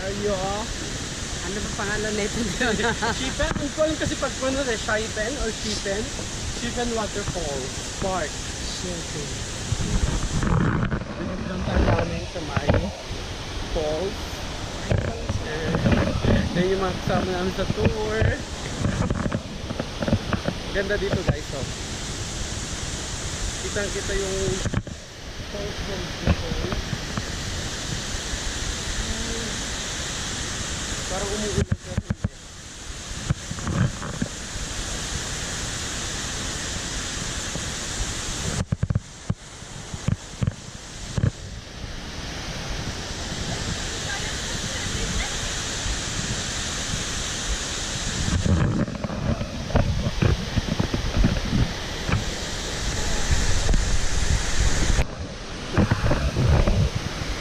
area. Ano ba pangalan nito? Shipen? Ang ko alam kasi pag puno na Shipen or Shipen. Shipen Waterfall Park. Shipen. Pinagpunta namin sa may falls. Yan yung mga kasama namin sa tour. Ganda dito guys, oh. Kitang-kita yung falls from dito. Parang umuulan.